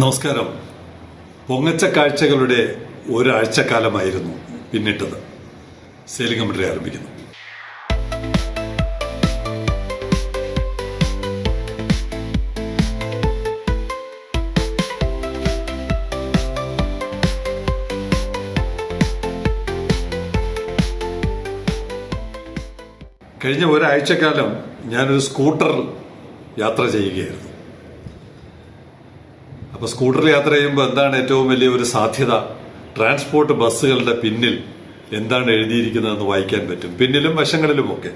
നമസ്കാരം. പൊങ്ങച്ച കാഴ്ചകളുടെ ഒരാഴ്ചക്കാലമായിരുന്നു പിന്നിട്ടത്. Sailing commentary ആരംഭിക്കുന്നു. കഴിഞ്ഞ ഒരാഴ്ചക്കാലം ഞാനൊരു സ്കൂട്ടറിൽ യാത്ര ചെയ്യുകയായിരുന്നു. അപ്പോൾ സ്കൂട്ടറിൽ യാത്ര ചെയ്യുമ്പോൾ എന്താണ് ഏറ്റവും വലിയ ഒരു സാധ്യത? ട്രാൻസ്പോർട്ട് ബസ്സുകളുടെ പിന്നിൽ എന്താണ് എഴുതിയിരിക്കുന്നതെന്ന് വായിക്കാൻ പറ്റും. പിന്നിലും വശങ്ങളിലുമൊക്കെ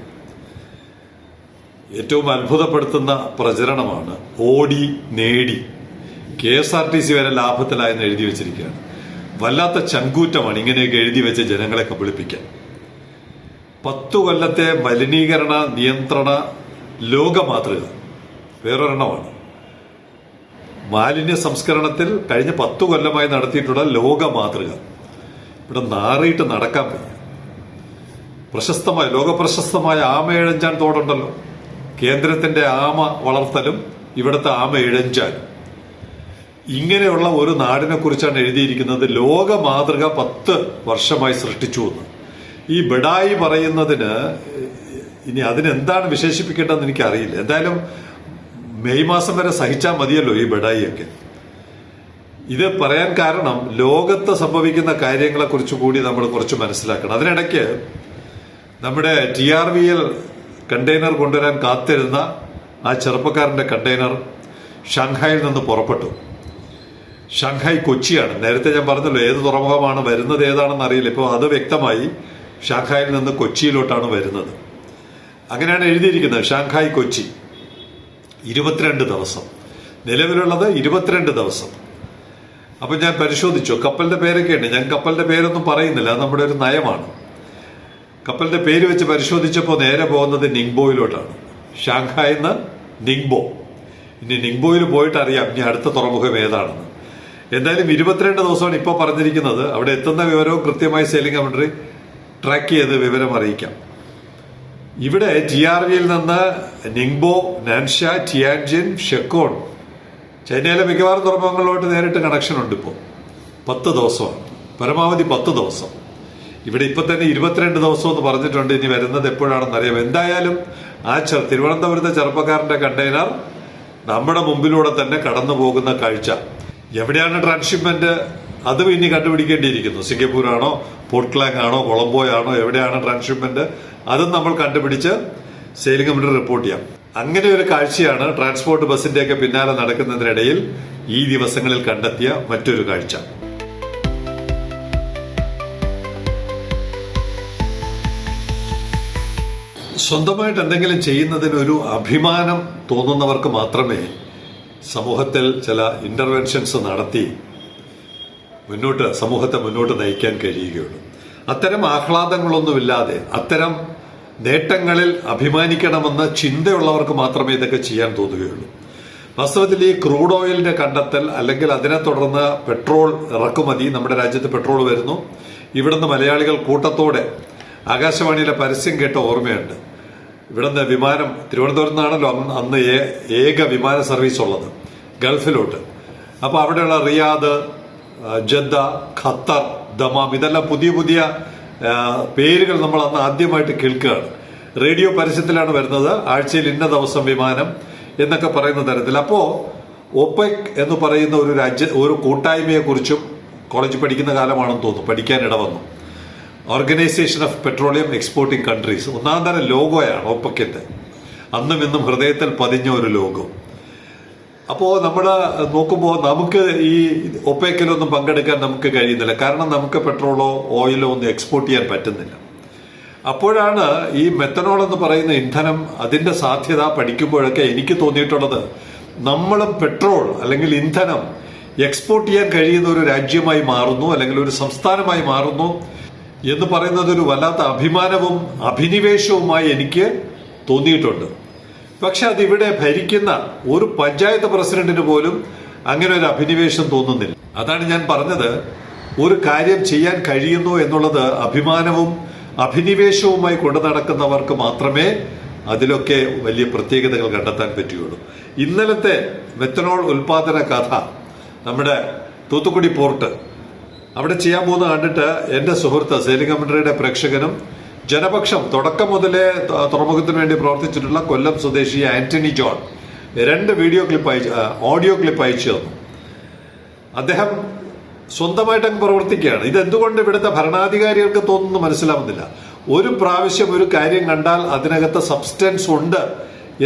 ഏറ്റവും അത്ഭുതപ്പെടുത്തുന്ന പ്രചരണമാണ്. ഓടി നേടി, KSRTC വരെ ലാഭത്തിലായെന്ന് എഴുതി വെച്ചിരിക്കുകയാണ്. വല്ലാത്ത ചങ്കൂറ്റമാണ് ഇങ്ങനെയൊക്കെ എഴുതി വെച്ച് ജനങ്ങളെ കബളിപ്പിക്കാൻ. 10 കൊല്ലത്തെ മലിനീകരണ നിയന്ത്രണ ലോക മാതൃക വേറൊരെണ്ണമാണ്. മാലിന്യ സംസ്കരണത്തിൽ കഴിഞ്ഞ 10 കൊല്ലമായി നടത്തിയിട്ടുള്ള ലോക മാതൃക ഇവിടെ നാറിയിട്ട് നടക്കാൻ വയ്യ. ലോകപ്രശസ്തമായ ആമ ഇഴഞ്ചാൻ തോടുണ്ടല്ലോ. കേന്ദ്രത്തിന്റെ ആമ വളർത്തലും ഇവിടുത്തെ ആമ ഇഴഞ്ചാനും. ഇങ്ങനെയുള്ള ഒരു നാടിനെ കുറിച്ചാണ് എഴുതിയിരിക്കുന്നത്. ലോക മാതൃക 10 വർഷമായി സൃഷ്ടിച്ചു എന്ന്. ഈ ബഡായി പറയുന്നതിന് ഇനി അതിനെന്താണ് വിശേഷിപ്പിക്കേണ്ടതെന്ന് എനിക്കറിയില്ല. എന്തായാലും മെയ് മാസം വരെ സഹിച്ചാൽ മതിയല്ലോ ഈ ബഡായിയൊക്കെ. ഇത് പറയാൻ കാരണം ലോകത്ത് സംഭവിക്കുന്ന കാര്യങ്ങളെ കുറിച്ച് കൂടി നമ്മൾ കുറച്ച് മനസ്സിലാക്കണം. അതിനിടയ്ക്ക് നമ്മുടെ TRVL കണ്ടെയ്നർ കൊണ്ടുവരാൻ കാത്തിരുന്ന ആ ചെറുപ്പക്കാരന്റെ കണ്ടെയ്നർ ഷാങ്ഹായിൽ നിന്ന് പുറപ്പെട്ടു. ഷാങ്ഹായ് കൊച്ചിയാണ്. നേരത്തെ ഞാൻ പറഞ്ഞല്ലോ ഏത് തുറമുഖമാണ് വരുന്നത് ഏതാണെന്ന് അറിയില്ല. ഇപ്പോൾ അത് വ്യക്തമായി. ഷാങ്ഹായിൽ നിന്ന് കൊച്ചിയിലോട്ടാണ് വരുന്നത്. അങ്ങനെയാണ് എഴുതിയിരിക്കുന്നത്. ഷാങ്ഹായ് കൊച്ചി 22 ദിവസം. നിലവിലുള്ളത് 22 ദിവസം. അപ്പൊ ഞാൻ പരിശോധിച്ചു. കപ്പലിന്റെ പേരൊക്കെ ഉണ്ട്. ഞാൻ കപ്പലിന്റെ പേരൊന്നും പറയുന്നില്ല, അത് നമ്മുടെ ഒരു നയമാണ്. കപ്പലിന്റെ പേര് വെച്ച് പരിശോധിച്ചപ്പോൾ നേരെ പോകുന്നത് നിങ്ബോയിലോട്ടാണ്. ഷാങ്ഹായിന്ന് നിങ്ബോ. ഇനി നിങ്ബോയിൽ പോയിട്ട് അറിയാം ഇനി അടുത്ത തുറമുഖം ഏതാണെന്ന്. എന്തായാലും 22 ദിവസമാണ് ഇപ്പോൾ പറഞ്ഞിരിക്കുന്നത്. അവിടെ എത്തുന്ന വിവരവും കൃത്യമായി സെയിലിംഗ് കമന്ററി ട്രാക്ക് ചെയ്ത് വിവരം അറിയിക്കാം. ഇവിടെ TRVയിൽ നിന്ന് നിങ്ബോ, നാൻഷ, ടിയാൻജിൻ, ഷെക്കോൺ, ചൈനയിലെ മിക്കവാറും തുറമുഖങ്ങളിലോട്ട് നേരിട്ട് കണക്ഷൻ ഉണ്ട്. ഇപ്പോൾ 10 ദിവസമാണ്, പരമാവധി 10 ദിവസം. ഇവിടെ ഇപ്പൊ തന്നെ 22 ദിവസം എന്ന് പറഞ്ഞിട്ടുണ്ട്. ഇനി വരുന്നത് എപ്പോഴാണെന്ന് അറിയാം. എന്തായാലും ആ തിരുവനന്തപുരത്തെ ചെറുപ്പക്കാരന്റെ കണ്ടെയ്നർ നമ്മുടെ മുമ്പിലൂടെ തന്നെ കടന്നു പോകുന്ന കാഴ്ച. എവിടെയാണ് ട്രാൻസ്ഷിപ്മെന്റ്? അതും ഇനി കണ്ടുപിടിക്കേണ്ടിയിരിക്കുന്നു. സിംഗപ്പൂരാണോ, പോർട്ട്ലാൻഡ് ആണോ, കൊളംബോയാണോ, എവിടെയാണ് ട്രാൻസ്ഷിപ്മെന്റ്? അതും നമ്മൾ കണ്ടുപിടിച്ച് സെയിലിംഗ് കമന്ററി റിപ്പോർട്ട് ചെയ്യാം. അങ്ങനെ ഒരു കാഴ്ചയാണ് ട്രാൻസ്പോർട്ട് ബസിന്റെയൊക്കെ പിന്നാലെ നടക്കുന്നതിനിടയിൽ ഈ ദിവസങ്ങളിൽ കണ്ടെത്തിയ മറ്റൊരു കാഴ്ച. സ്വന്തമായിട്ട് എന്തെങ്കിലും ചെയ്യുന്നതിന് ഒരു അഭിമാനം തോന്നുന്നവർക്ക് മാത്രമേ സമൂഹത്തിൽ ചില ഇന്റർവെൻഷൻസ് നടത്തി സമൂഹത്തെ മുന്നോട്ട് നയിക്കാൻ കഴിയുകയുള്ളൂ. അത്തരം ആഹ്ലാദങ്ങളൊന്നുമില്ലാതെ, അത്തരം നേട്ടങ്ങളിൽ അഭിമാനിക്കണമെന്ന് ചിന്തയുള്ളവർക്ക് മാത്രമേ ഇതൊക്കെ ചെയ്യാൻ തോന്നുകയുള്ളൂ. വാസ്തവത്തിൽ ഈ ക്രൂഡ് ഓയിലിന്റെ കണ്ടെത്തൽ, അല്ലെങ്കിൽ അതിനെ തുടർന്ന് പെട്രോൾ ഇറക്കുമതി, നമ്മുടെ രാജ്യത്ത് പെട്രോൾ വരുന്നു. ഇവിടുന്ന് മലയാളികൾ കൂട്ടത്തോടെ ആകാശവാണിയിലെ പരസ്യം കേട്ട ഓർമ്മയുണ്ട്. ഇവിടുന്ന് വിമാനം, തിരുവനന്തപുരത്ത് നിന്നാണല്ലോ അന്ന് ഏക വിമാന സർവീസ് ഉള്ളത് ഗൾഫിലോട്ട്. അപ്പൊ അവിടെയുള്ള റിയാദ്, ജദ്ദ, ഖത്തർ, ദമാം, ഇതെല്ലാം പുതിയ പുതിയ പേരുകൾ നമ്മൾ അന്ന് ആദ്യമായിട്ട് കേൾക്കുകയാണ്. റേഡിയോ പരസ്യത്തിലാണ് വരുന്നത്. ആഴ്ചയിൽ ഇന്ന ദിവസം വിമാനം എന്നൊക്കെ പറയുന്ന തരത്തിൽ. അപ്പോ OPEC എന്ന് പറയുന്ന ഒരു കൂട്ടായ്മയെ കുറിച്ചും കോളേജിൽ പഠിക്കുന്ന കാലമാണെന്ന് തോന്നുന്നു പഠിക്കാനിട വന്നു. Organisation of petroleum exporting countries. ഒന്നാം തരം ലോഗോയാണ് OPECന്റെ. അന്നും ഇന്നും ഹൃദയത്തിൽ പതിഞ്ഞ ഒരു ലോഗോ. അപ്പോ നമ്മൾ നോക്കുമ്പോൾ നമുക്ക് ഈ OPECലൊന്നും പങ്കെടുക്കാൻ നമുക്ക് കഴിയുന്നില്ല. കാരണം നമുക്ക് പെട്രോളോ ഓയിലോ ഒന്നും എക്സ്പോർട്ട് ചെയ്യാൻ പറ്റുന്നില്ല. അപ്പോഴാണ് ഈ മെത്തനോൾ എന്ന് പറയുന്ന ഇന്ധനം, അതിന്റെ സാധ്യത പഠിക്കുമ്പോഴൊക്കെ എനിക്ക് തോന്നിയിട്ടുള്ളത്, നമ്മളും പെട്രോൾ അല്ലെങ്കിൽ ഇന്ധനം എക്സ്പോർട്ട് ചെയ്യാൻ കഴിയുന്ന ഒരു രാജ്യമായി മാറുന്നു, അല്ലെങ്കിൽ ഒരു സംസ്ഥാനമായി മാറുന്നു എന്ന് പറയുന്നത് ഒരു വല്ലാത്ത അഭിമാനവും അഭിനിവേശവുമായി എനിക്ക് തോന്നിയിട്ടുണ്ട്. പക്ഷെ അതിവിടെ ഭരിക്കുന്ന ഒരു പഞ്ചായത്ത് പ്രസിഡന്റിന് പോലും അങ്ങനെ ഒരു അഭിനിവേശം തോന്നുന്നില്ല. അതാണ് ഞാൻ പറഞ്ഞത്, ഒരു കാര്യം ചെയ്യാൻ കഴിയുന്നു എന്നുള്ളത് അഭിമാനവും അഭിനിവേശവുമായി കൊണ്ടു നടക്കുന്നവർക്ക് മാത്രമേ അതിലൊക്കെ വലിയ പ്രത്യേകതകൾ കണ്ടെത്താൻ പറ്റുകയുള്ളൂ. ഇന്നലത്തെ മെത്തനോൾ ഉൽപാദന കഥ നമ്മുടെ തൂത്തുക്കുടി പോർട്ട് അവിടെ ചെയ്യാൻ പോകുന്നത് കണ്ടിട്ട് എന്റെ സുഹൃത്ത് സെയിലിംഗ് കമന്ററിയുടെ പ്രേക്ഷകനും ജനപക്ഷം തുടക്കം മുതലേ തുറമുഖത്തിന് വേണ്ടി പ്രവർത്തിച്ചിട്ടുള്ള കൊല്ലം സ്വദേശി ആന്റണി ജോൺ 2 ഓഡിയോ ക്ലിപ്പ് അയച്ചു തന്നു. അദ്ദേഹം സ്വന്തമായിട്ട് അങ്ങ് പ്രവർത്തിക്കുകയാണ്. ഇതെന്തുകൊണ്ട് ഇവിടുത്തെ ഭരണാധികാരികൾക്ക് തോന്നുന്നു മനസ്സിലാവുന്നില്ല. ഒരു പ്രാവശ്യം ഒരു കാര്യം കണ്ടാൽ അതിനകത്ത് സബ്സ്റ്റൻസ് ഉണ്ട്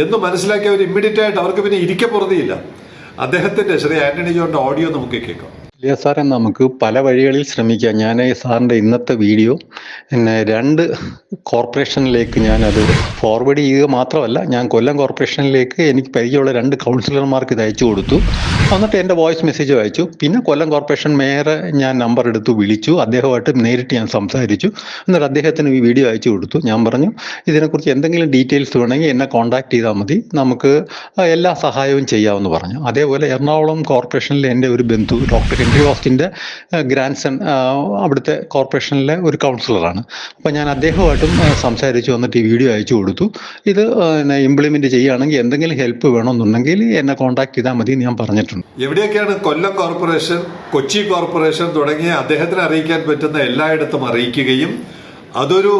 എന്ന് മനസ്സിലാക്കിയ അവർ ഇമ്മീഡിയറ്റ് ആയിട്ട് അവർക്ക് പിന്നെ ഇരിക്കപ്പുറതിയില്ല. അദ്ദേഹത്തിന്റെ ശ്രീ ആന്റണി ജോണിന്റെ ഓഡിയോ നമുക്ക് കേൾക്കാം. ഇല്ല സാറേ, നമുക്ക് പല വഴികളിൽ ശ്രമിക്കാം. ഞാൻ സാറിൻ്റെ ഇന്നത്തെ വീഡിയോ പിന്നെ 2 കോർപ്പറേഷനിലേക്ക് ഞാനത് ഫോർവേഡ് ചെയ്യുക മാത്രമല്ല, ഞാൻ കൊല്ലം കോർപ്പറേഷനിലേക്ക് എനിക്ക് പരിചയമുള്ള 2 കൗൺസിലർമാർക്ക് ഇത് അയച്ചു കൊടുത്തു. എന്നിട്ട് എൻ്റെ വോയിസ് മെസ്സേജ് അയച്ചു. പിന്നെ കൊല്ലം കോർപ്പറേഷൻ മേയറെ ഞാൻ നമ്പർ എടുത്തു വിളിച്ചു. അദ്ദേഹമായിട്ട് നേരിട്ട് ഞാൻ സംസാരിച്ചു. എന്നിട്ട് അദ്ദേഹത്തിന് ഈ വീഡിയോ അയച്ചു കൊടുത്തു. ഞാൻ പറഞ്ഞു, ഇതിനെക്കുറിച്ച് എന്തെങ്കിലും ഡീറ്റെയിൽസ് വേണമെങ്കിൽ എന്നെ കോൺടാക്ട് ചെയ്താൽ മതി, നമുക്ക് എല്ലാ സഹായവും ചെയ്യാമെന്ന് പറഞ്ഞു. അതേപോലെ എറണാകുളം കോർപ്പറേഷനിലെ എൻ്റെ ഒരു ബന്ധു ഡോക്ടർ ഹെൻറി ഓസ്റ്റിൻ്റെ ഗ്രാൻഡ് സൺ അവിടുത്തെ കോർപ്പറേഷനിലെ ഒരു കൗൺസിലറാണ്. അപ്പം ഞാൻ അദ്ദേഹമായിട്ടും സംസാരിച്ചു. വന്നിട്ട് ഈ വീഡിയോ അയച്ചു കൊടുത്തു. ഇത് ഇംപ്ലിമെന്റ് ചെയ്യുകയാണെങ്കിൽ എന്തെങ്കിലും ഹെൽപ്പ് വേണമെന്നുണ്ടെങ്കിൽ എന്നെ കോൺടാക്ട് ചെയ്താൽ മതി എന്ന് ഞാൻ പറഞ്ഞിട്ടുണ്ട്. എവിടെയൊക്കെയാണ് കൊല്ലം കോർപ്പറേഷൻ, കൊച്ചി കോർപ്പറേഷൻ തുടങ്ങിയ അദ്ദേഹത്തിന് അറിയിക്കാൻ പറ്റുന്ന എല്ലായിടത്തും അറിയിക്കുകയും അതൊരു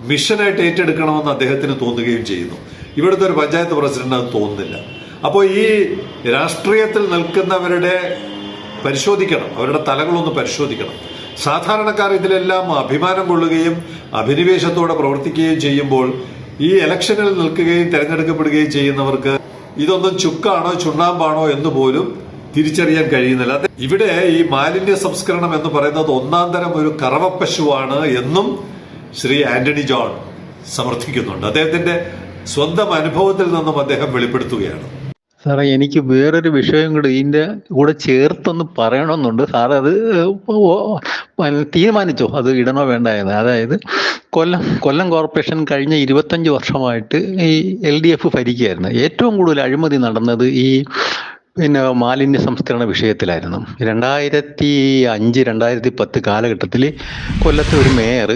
മിഷനായിട്ട് ഏറ്റെടുക്കണമെന്ന് അദ്ദേഹത്തിന് തോന്നുകയും ചെയ്യുന്നു. ഇവിടുത്തെ ഒരു പഞ്ചായത്ത് പ്രസിഡന്റ് അത് തോന്നുന്നില്ല. അപ്പോൾ ഈ രാഷ്ട്രീയത്തിൽ നിൽക്കുന്നവരുടെ പരിശോധിക്കണം, അവരുടെ തലകളൊന്ന് പരിശോധിക്കണം. സാധാരണക്കാർ ഇതിലെല്ലാം അഭിമാനം കൊള്ളുകയും അഭിനിവേശത്തോടെ പ്രവർത്തിക്കുകയും ചെയ്യുമ്പോൾ ഈ ഇലക്ഷനിൽ നിൽക്കുകയും തെരഞ്ഞെടുക്കപ്പെടുകയും ചെയ്യുന്നവർക്ക് ഇതൊന്നും ചുക്കാണോ ചുണ്ണാമ്പാണോ എന്ന് പോലും തിരിച്ചറിയാൻ കഴിയുന്നില്ല. ഇവിടെ ഈ മാലിന്യ സംസ്കരണം എന്ന് പറയുന്നത് 1-ാം തരം ഒരു കറവപ്പശുവാണ് എന്നും ശ്രീ ആന്റണി ജോൺ സമർത്ഥിക്കുന്നുണ്ട്. അദ്ദേഹത്തിന്റെ സ്വന്തം അനുഭവത്തിൽ നിന്നും അദ്ദേഹം വെളിപ്പെടുത്തുകയാണ്. സാറേ, എനിക്ക് വേറൊരു വിഷയം കൂടി ഇതിൻ്റെ കൂടെ ചേർത്തൊന്ന് പറയണമെന്നുണ്ട്. സാറ് അത് തീരുമാനിച്ചോ അത് ഇടണോ വേണ്ടായെന്ന്? അതായത് കൊല്ലം കോർപ്പറേഷൻ കഴിഞ്ഞ 25 വർഷമായിട്ട് ഈ LDF ഭരിക്കുകയായിരുന്നു. ഏറ്റവും കൂടുതൽ അഴിമതി നടന്നത് ഈ മാലിന്യ സംസ്കരണ വിഷയത്തിലായിരുന്നു. 2005-2010 കാലഘട്ടത്തിൽ കൊല്ലത്തെ ഒരു മേയർ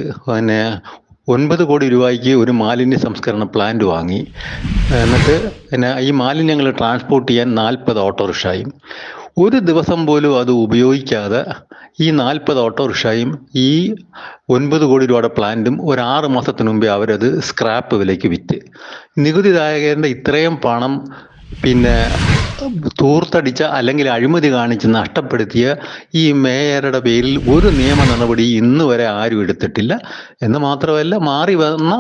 9 കോടി രൂപയ്ക്ക് ഒരു മാലിന്യ സംസ്കരണ പ്ലാന്റ് വാങ്ങി. എന്നിട്ട് ഈ മാലിന്യങ്ങൾ ട്രാൻസ്പോർട്ട് ചെയ്യാൻ 40 ഓട്ടോറിക്ഷയും, ഒരു ദിവസം പോലും അത് ഉപയോഗിക്കാതെ ഈ 40 ഓട്ടോറിക്ഷയും ഈ 9 കോടി രൂപയുടെ പ്ലാന്റും ഒരു 6 മാസത്തിന് മുമ്പേ അവരത് സ്ക്രാപ്പ് വിലയ്ക്ക് വിറ്റ് നികുതിദായകരുടെ ഇത്രയും പണം തൂർത്തടിച്ച അല്ലെങ്കിൽ അഴിമതി കാണിച്ച് നഷ്ടപ്പെടുത്തിയ ഈ മേയറുടെ പേരിൽ ഒരു നിയമ നടപടി ഇന്ന് വരെ ആരും എടുത്തിട്ടില്ല. എന്ന് മാത്രമല്ല, മാറി വന്ന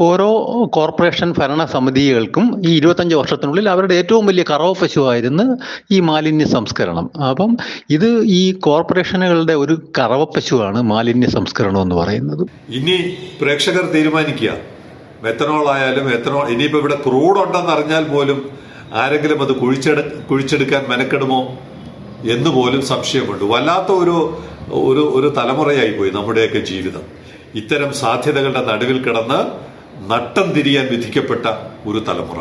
ഓരോ കോർപ്പറേഷൻ ഭരണസമിതികൾക്കും ഈ 25 വർഷത്തിനുള്ളിൽ അവരുടെ ഏറ്റവും വലിയ കറവപ്പശുവായിരുന്നു ഈ മാലിന്യ സംസ്കരണം. അപ്പം ഇത് ഈ കോർപ്പറേഷനുകളുടെ ഒരു കറവപ്പശുവാണ് മാലിന്യ സംസ്കരണം എന്ന് പറയുന്നത്. ഇനി പ്രേക്ഷകർ തീരുമാനിക്കുക. മെത്തനോൾ ആയാലും ഇനിയിപ്പോ ഇവിടെ ക്രൂഡ് ഉണ്ടെന്ന് അറിഞ്ഞാൽ പോലും ആരെങ്കിലും അത് കുഴിച്ചെടുക്കാൻ മെനക്കെടുമോ എന്ന് പോലും സംശയമുണ്ട്. വല്ലാത്ത ഒരു തലമുറയായി പോയി നമ്മുടെയൊക്കെ ജീവിതം. ഇത്തരം സാധ്യതകളുടെ നടുവിൽ കിടന്ന് നട്ടം തിരിയാൻ വിധിക്കപ്പെട്ട ഒരു തലമുറ.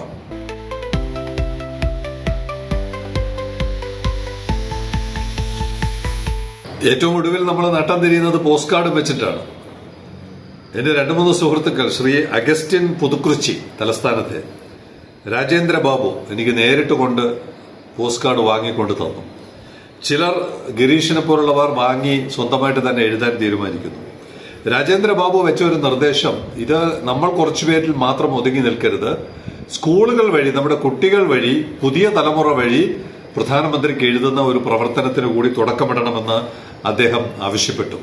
ഏറ്റവും ഒടുവിൽ നമ്മൾ നട്ടം തിരിയുന്നത് പോസ്റ്റ് കാർഡ് വെച്ചിട്ടാണ്. എന്റെ 2-3 സുഹൃത്തുക്കൾ, ശ്രീ അഗസ്റ്റിൻ പുതുക്കുറിച്ചി തലസ്ഥാനത്തെ, രാജേന്ദ്ര ബാബു എനിക്ക് നേരിട്ട് കൊണ്ട് പോസ്റ്റ് കാർഡ് വാങ്ങിക്കൊണ്ട് തന്നു. ചിലർ ഗിരീഷിനെ പോലുള്ളവർ വാങ്ങി സ്വന്തമായിട്ട് തന്നെ എഴുതാൻ തീരുമാനിക്കുന്നു. രാജേന്ദ്ര ബാബു വെച്ച ഒരു നിർദ്ദേശം, ഇത് നമ്മൾ കുറച്ചുപേരിൽ മാത്രം ഒതുങ്ങി നിൽക്കരുത്, സ്കൂളുകൾ വഴി, നമ്മുടെ കുട്ടികൾ വഴി, പുതിയ തലമുറ വഴി പ്രധാനമന്ത്രിക്ക് എഴുതുന്ന ഒരു പ്രവർത്തനത്തിന് കൂടി തുടക്കമിടണമെന്ന് അദ്ദേഹം ആവശ്യപ്പെട്ടു.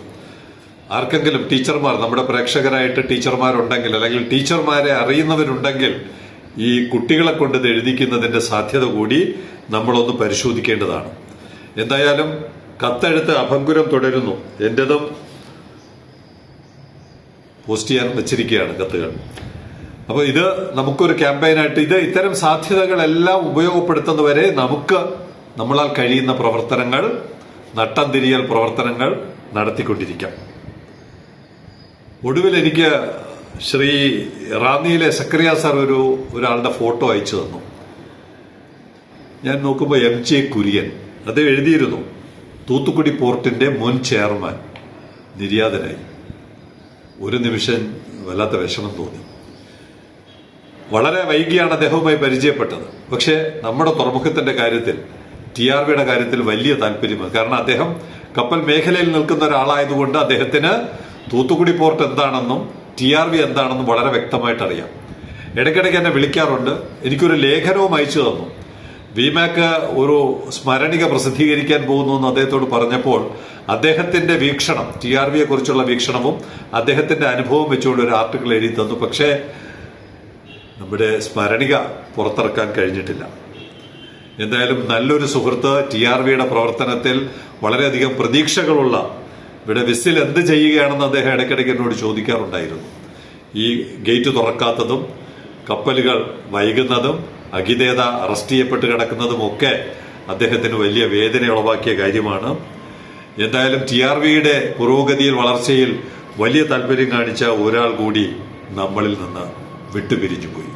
ആർക്കെങ്കിലും ടീച്ചർമാർ, നമ്മുടെ പ്രേക്ഷകരായിട്ട് ടീച്ചർമാരുണ്ടെങ്കിൽ, അല്ലെങ്കിൽ ടീച്ചർമാരെ അറിയുന്നവരുണ്ടെങ്കിൽ ഈ കുട്ടികളെ കൊണ്ട് ഇത് എഴുതിക്കുന്നതിന്റെ സാധ്യത കൂടി നമ്മളൊന്ന് പരിശോധിക്കേണ്ടതാണ്. എന്തായാലും കത്തെഴുത്ത് അഭംഗുരം തുടരുന്നു. എന്റേതും പോസ്റ്റ് ചെയ്യാൻ വെച്ചിരിക്കുകയാണ് കത്തുകൾ. അപ്പൊ ഇത് നമുക്കൊരു ക്യാമ്പയിനായിട്ട് ഇത്തരം സാധ്യതകളെല്ലാം ഉപയോഗപ്പെടുത്തുന്നവരെ നമുക്ക് നമ്മളാൽ കഴിയുന്ന പ്രവർത്തനങ്ങൾ, നട്ടം തിരിയൽ പ്രവർത്തനങ്ങൾ നടത്തിക്കൊണ്ടിരിക്കാം. ഒടുവിൽ എനിക്ക് ശ്രീ റാന്നിയിലെ സക്കറിയ സാർ ഒരാളുടെ ഫോട്ടോ അയച്ചു തന്നു. ഞാൻ നോക്കുമ്പോൾ MJ കുര്യൻ അത് എഴുതിയിരുന്നു. തൂത്തുക്കുടി പോർട്ടിന്റെ മുൻ ചെയർമാൻ നിര്യാതനായി. ഒരു നിമിഷം വല്ലാത്ത വിഷമം തോന്നി. വളരെ വൈകിയാണ് അദ്ദേഹവുമായി പരിചയപ്പെട്ടത്. പക്ഷേ നമ്മുടെ തുറമുഖത്തിന്റെ കാര്യത്തിൽ TRVയുടെ കാര്യത്തിൽ വലിയ താല്പര്യമാണ്. കാരണം അദ്ദേഹം കപ്പൽ മേഖലയിൽ നിൽക്കുന്ന ഒരാളായതുകൊണ്ട് അദ്ദേഹത്തിന് തൂത്തുക്കുടി പോർട്ട് എന്താണെന്നും TRV എന്താണെന്നും വളരെ വ്യക്തമായിട്ട് അറിയാം. ഇടയ്ക്കിടയ്ക്ക് എന്നെ വിളിക്കാറുണ്ട്. എനിക്കൊരു ലേഖനവും അയച്ചു തന്നു. വിമാക്ക് ഒരു സ്മരണിക പ്രസിദ്ധീകരിക്കാൻ പോകുന്നു എന്ന് അദ്ദേഹത്തോട് പറഞ്ഞപ്പോൾ അദ്ദേഹത്തിന്റെ വീക്ഷണം, TRVയെ കുറിച്ചുള്ള വീക്ഷണവും അദ്ദേഹത്തിന്റെ അനുഭവം വെച്ചുകൊണ്ട് ഒരു ആർട്ടിക്കിൾ എഴുതി തന്നു. പക്ഷേ നമ്മുടെ സ്മരണിക പുറത്തിറക്കാൻ കഴിഞ്ഞിട്ടില്ല. എന്തായാലും നല്ലൊരു സുഹൃത്ത്, TRVയുടെ പ്രവർത്തനത്തിൽ വളരെയധികം പ്രതീക്ഷകളുള്ള, ഇവിടെ വിസിൽ എന്ത് ചെയ്യുകയാണെന്ന് അദ്ദേഹം ഇടയ്ക്കിടയ്ക്ക് എന്നോട് ചോദിക്കാറുണ്ടായിരുന്നു. ഈ ഗേറ്റ് തുറക്കാത്തതും കപ്പലുകൾ വൈകുന്നതും അഖിതേത അറസ്റ്റ് ചെയ്യപ്പെട്ട് കിടക്കുന്നതും ഒക്കെ അദ്ദേഹത്തിന് വലിയ വേദന ഉളവാക്കിയ കാര്യമാണ്. എന്തായാലും TRVയുടെ പുരോഗതിയിൽ, വളർച്ചയിൽ വലിയ താല്പര്യം കാണിച്ച ഒരാൾ കൂടി നമ്മളിൽ നിന്ന് വിട്ടുപിരിഞ്ഞു പോയി.